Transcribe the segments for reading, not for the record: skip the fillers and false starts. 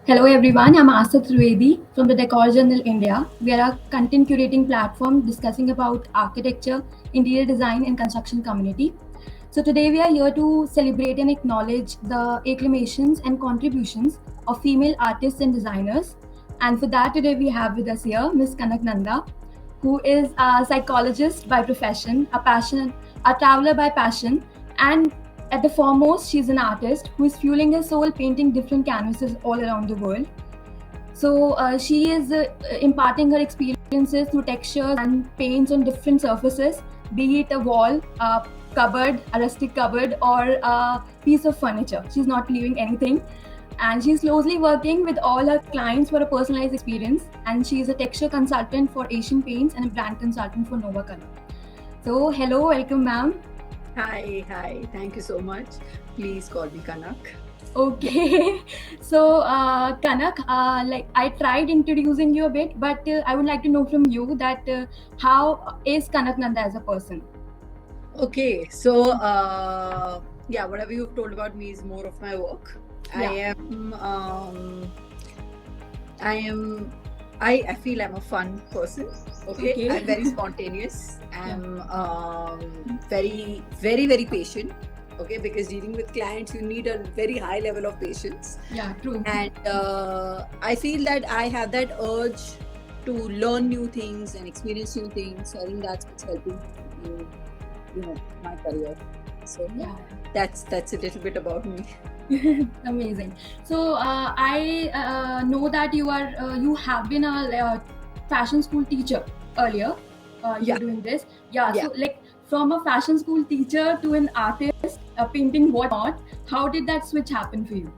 Hello everyone, I'm Asa Trivedi from the Decor Journal India. We are a content curating platform discussing about architecture, interior design and construction community. So today we are here to celebrate and acknowledge the acclamations and contributions of female artists and designers. And for that today we have with us here Miss Kanak Nanda, who is a psychologist by profession, a traveler by passion, and at the foremost, she's an artist who is fueling her soul painting different canvases all around the world. So she is imparting her experiences through textures and paints on different surfaces, be it a wall, a cupboard, a rustic cupboard, or a piece of furniture. She's not leaving anything. And she's closely working with all her clients for a personalized experience. And she's a texture consultant for Asian Paints and a brand consultant for Nova Color. So, hello, welcome, ma'am. Hi. Thank you so much. Please call me Kanak. Okay, so Kanak, like I tried introducing you a bit, but I would like to know from you that how is Kanak Nanda as a person? Okay, so whatever you've told about me is more of my work. Yeah. I feel I'm a fun person. Okay. I'm very spontaneous. I'm very patient. Okay, because dealing with clients, you need a very high level of patience. Yeah, true. And I feel that I have that urge to learn new things and experience new things. So I think that's what's helping me, my career. So Yeah. that's a little bit about me. Amazing. So I know that you have been a fashion school teacher earlier. You're doing this. Yeah. Yeah. So like from a fashion school teacher to an artist, painting whatnot, how did that switch happen for you?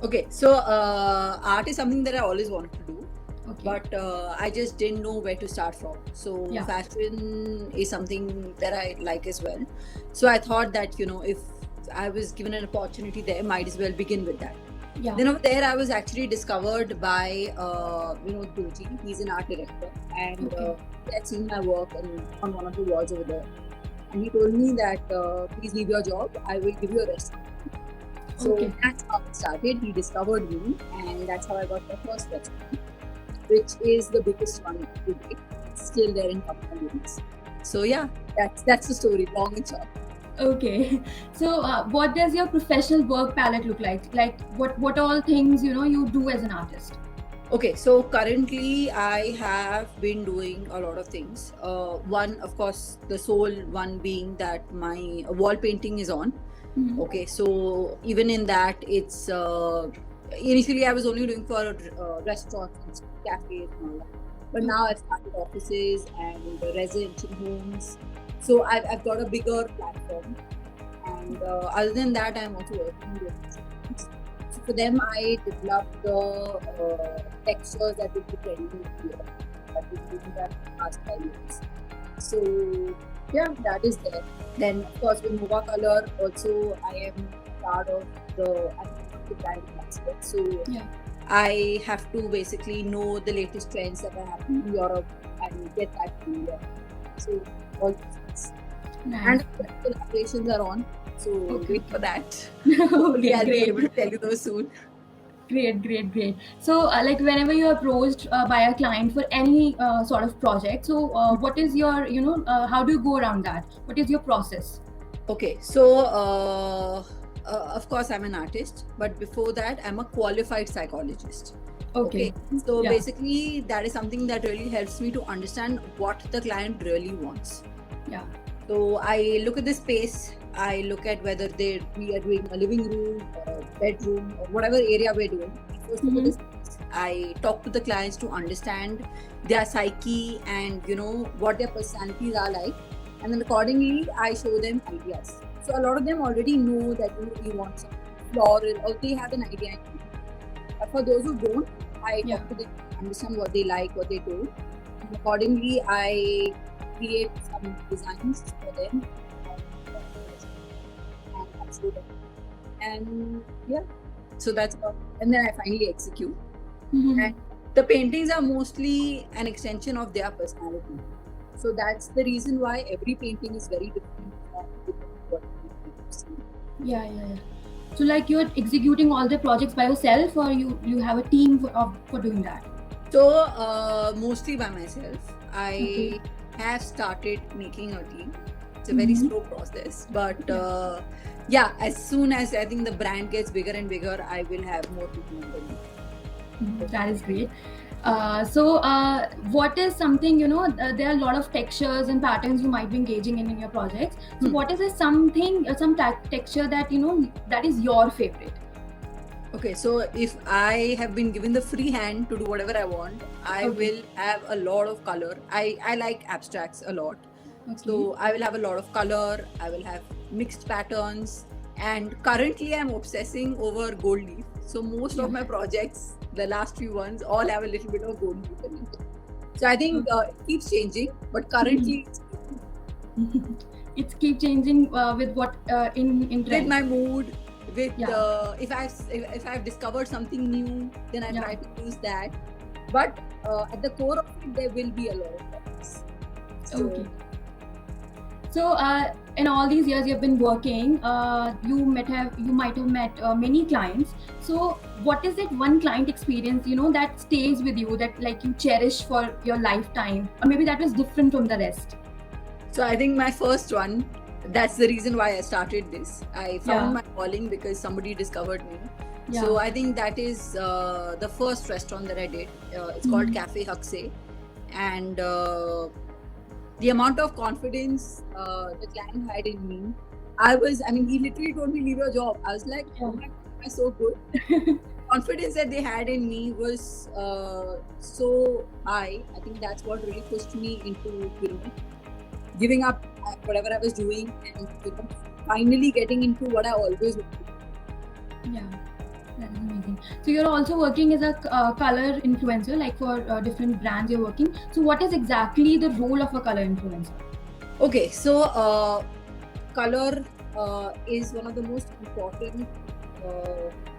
Okay, so art is something that I always wanted to do. Okay. But I just didn't know where to start from. So Yeah. fashion is something that I like as well. So I thought that, if I was given an opportunity there, might as well begin with that. Yeah. Then over there, I was actually discovered by, Doji. He's an art director. And he had seen my work on one of the walls over there. And he told me that, please leave your job. I will give you a rest. So that's how it started. He discovered me, and that's how I got my first restaurant, which is the biggest one today. It's still there in Kappalins. So yeah, that's the story, long and short. Okay. So what does your professional work palette look like? Like what all things you do as an artist? Okay, so currently I have been doing a lot of things. One, of course, the sole one being that my wall painting is on. Mhm. Okay, so even in that, it's initially I was only doing for restaurants and cafes and all that. But now I've started offices and residential homes. So I've got a bigger platform. And other than that, I'm also working with restaurants. So for them, I developed the textures that will be trending here. I've been doing that for the past 5 years. So yeah, that is there. Then of course with Nova Color also I am part of the brand aspect. So I have to basically know the latest trends that are happening in Europe and get that to India. So all these things. Nice. And the collaborations are on. So wait for that. Okay, I'll be great. able to tell you those soon. Great. So, like, whenever you're approached by a client for any sort of project, so what is your, how do you go around that? What is your process? Okay, so of course I'm an artist, but before that I'm a qualified psychologist. Okay. So Yeah. basically that is something that really helps me to understand what the client really wants. Yeah. So I look at the space, I look at whether we are doing a living room or a bedroom or whatever area we're doing. First look at the space. I talk to the clients to understand their psyche and what their personalities are like. And then accordingly, I show them ideas. So a lot of them already know that you want some floral or they have an idea. But for those who don't, I talk to them, understand what they like, what they don't. And accordingly, I create some designs for them and I show them. And yeah, so that's about. And then I finally execute. And the paintings are mostly an extension of their personality. So that's the reason why every painting is very different from what you see. Yeah. So like you're executing all the projects by yourself, or you have a team for doing that? So mostly by myself. Okay. I have started making a team. It's a very Mm-hmm. slow process, but Yeah. yeah, as soon as I think the brand gets bigger and bigger, I will have more people under me. That is great. What is something, there are a lot of textures and patterns you might be engaging in your projects. So, Hmm. what is something, texture that, that is your favorite? Okay, so if I have been given the free hand to do whatever I want, I Okay. will have a lot of color. I like abstracts a lot. Okay. So I will have a lot of color, I will have mixed patterns, and currently I'm obsessing over gold leaf. So most Yeah. of my projects, the last few ones, all have a little bit of gold leaf in it. So I think it keeps changing, but currently it's It's keep changing with what in with trend. my mood, with Yeah. if I've discovered something new, then I Yeah. try to use that. But at the core of it, there will be a lot of topics. Okay. So So, in all these years you've been working, you might have met many clients. So, what is that one client experience that stays with you, that like you cherish for your lifetime, or maybe that was different from the rest? So I think my first one, that's the reason why I started this. I found Yeah, my calling because somebody discovered me. yeah. So I think that is the first restaurant that I did. It's called Mhm. Cafe Huxley. And the amount of confidence the client had in me, I mean, he literally told me, leave your job. I was like, Yeah. oh my God, am I so good? Confidence that they had in me was so high. I think that's what really pushed me into, giving up whatever I was doing and finally getting into what I always wanted. Yeah, that is amazing. So you're also working as a color influencer, like for different brands you're working. So what is exactly the role of a color influencer? Okay, so color is one of the most important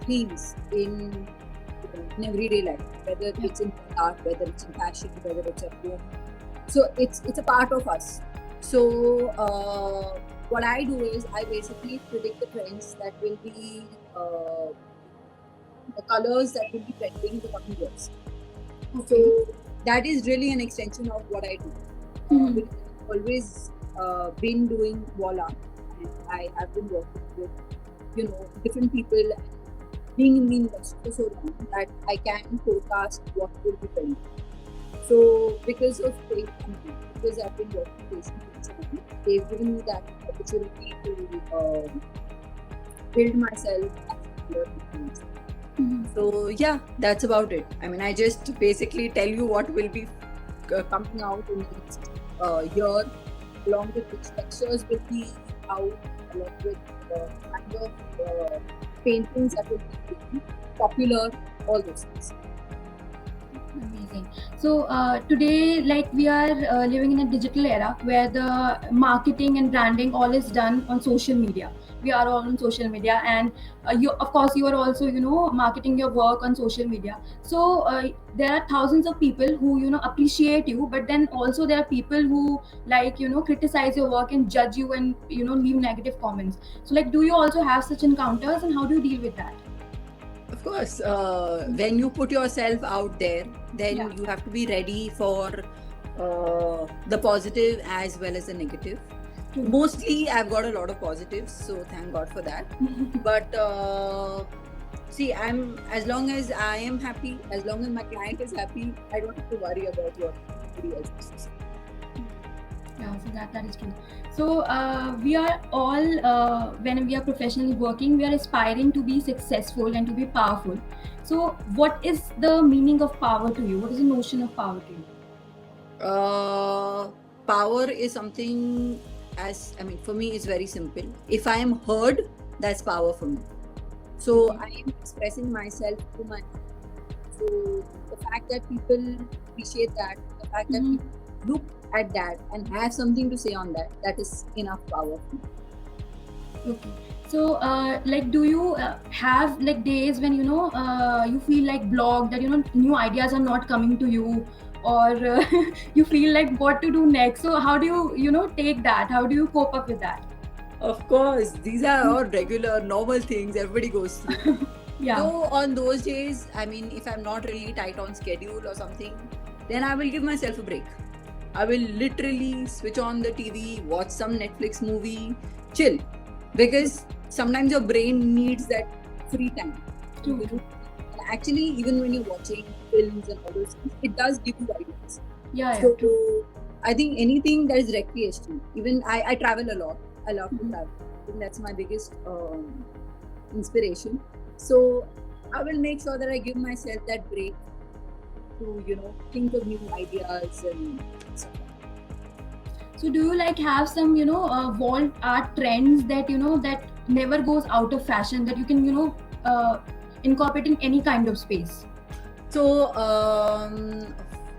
themes in everyday life, whether Yeah. it's in art, whether it's in fashion, whether it's at home. So it's a part of us. So what I do is I basically predict the trends that will be the colors that will be trending in the coming years. So Okay. that is really an extension of what I do. Mhm. Because I've always been doing wall art, and I have been working with different people and being in the industry for so long that I can forecast what will be trending. So because of because I've been working patiently for so long, they've given me that opportunity to build myself as a color influencer. Mhm. So yeah, that's about it. I mean, I just basically tell you what will be coming out in the next year, along with which textures will be out, along with kind of paintings that will be popular, all those things. Amazing. So today, like we are living in a digital era where the marketing and branding all is done on social media. We are all on social media, and of course, you are also, marketing your work on social media. So there are thousands of people who, appreciate you, but then also there are people who like, criticize your work and judge you and leave negative comments. So, like, do you also have such encounters, and how do you deal with that? Of course, when you put yourself out there, Yeah. then you have to be ready for the positive as well as the negative. True. Mostly, I've got a lot of positives, so thank God for that. But see, I'm as long as I am happy, as long as my client is happy, I don't have to worry about what anybody else has to say. Yeah, so that is true. So we are all, when we are professionally working, we are aspiring to be successful and to be powerful. So, what is the meaning of power to you? What is the notion of power to you? Uh, Power is something, as I mean, for me, it's very simple. If I am heard, that's power for me. So Okay. I am expressing myself to my. So the fact that people appreciate that, the fact that Mhm. people look at that and have something to say on that, that is enough power for me. Okay. So, like, do you have like days when you feel like blocked, that new ideas are not coming to you, or you feel like what to do next? So, how do you take that? How do you cope up with that? Of course, these are all regular, normal things everybody goes through. Yeah. So on those days, I mean, if I'm not really tight on schedule or something, then I will give myself a break. I will literally switch on the TV, watch some Netflix movie, chill. Because sometimes your brain needs that free time. True. And actually, even when you're watching films and all those things, it does give you ideas. Yeah. So True. I think anything that is recreational. Even I travel a lot. I love to travel. I think that's my biggest inspiration. So I will make sure that I give myself that break to think of new ideas and stuff. So do you like have some wall art trends that that never goes out of fashion, that you can incorporate in any kind of space? So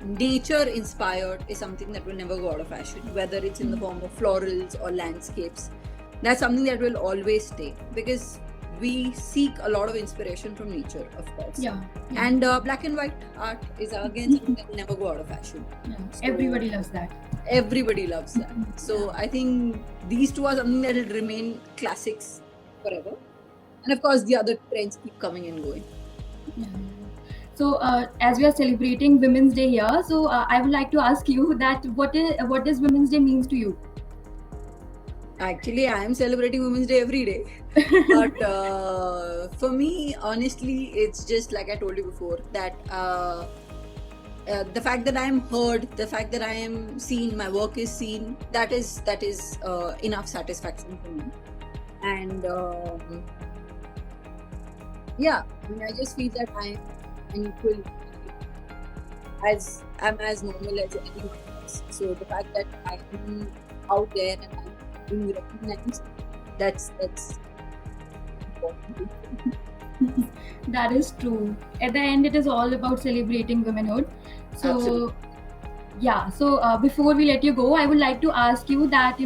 nature inspired is something that will never go out of fashion, whether it's in the form of florals or landscapes. That's something that will always stay because we seek a lot of inspiration from nature, of course. Yeah. And black and white art is again something that will never go out of fashion. Yeah. So Everybody loves that. everybody loves that. So I think these two are something that will remain classics forever. And of course, the other trends keep coming and going. Yeah. So as we are celebrating Women's Day here, so I would like to ask you that what does Women's Day means to you? Actually, I am celebrating Women's Day every day. But for me, honestly, it's just like I told you before that the fact that I am heard, the fact that I am seen, my work is seen, that is enough satisfaction for me. And yeah, I mean, I just feel that I am an equal, I'm as normal as anyone else. So the fact that I am out there and I'm being recognized, that's important. That is true. At the end, it is all about celebrating womanhood. So, Absolutely. yeah. So, before we let you go, I would like to ask you that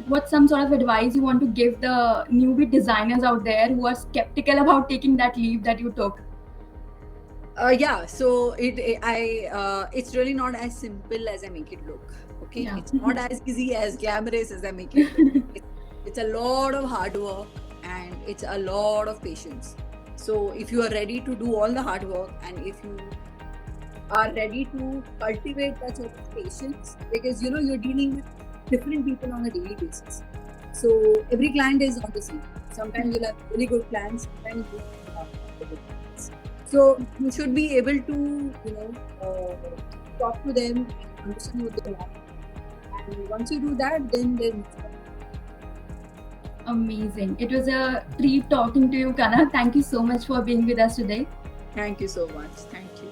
what's some sort of advice you want to give the newbie designers out there who are skeptical about taking that leap that you took? Yeah, so it's really not as simple as I make it look. Okay, Yeah. it's not as easy as glamorous as I make it look. It's a lot of hard work and it's a lot of patience. So if you are ready to do all the hard work and if you are ready to cultivate that sort of patience, because you're dealing with different people on a daily basis. So every client is not the same. Sometimes you'll have really good clients, sometimes you will have not good clients. So you should be able to, talk to them and understand what they want. And once you do that, then Amazing. It was a treat talking to you, Kana. Thank you so much for being with us today. thank you so much. Thank you.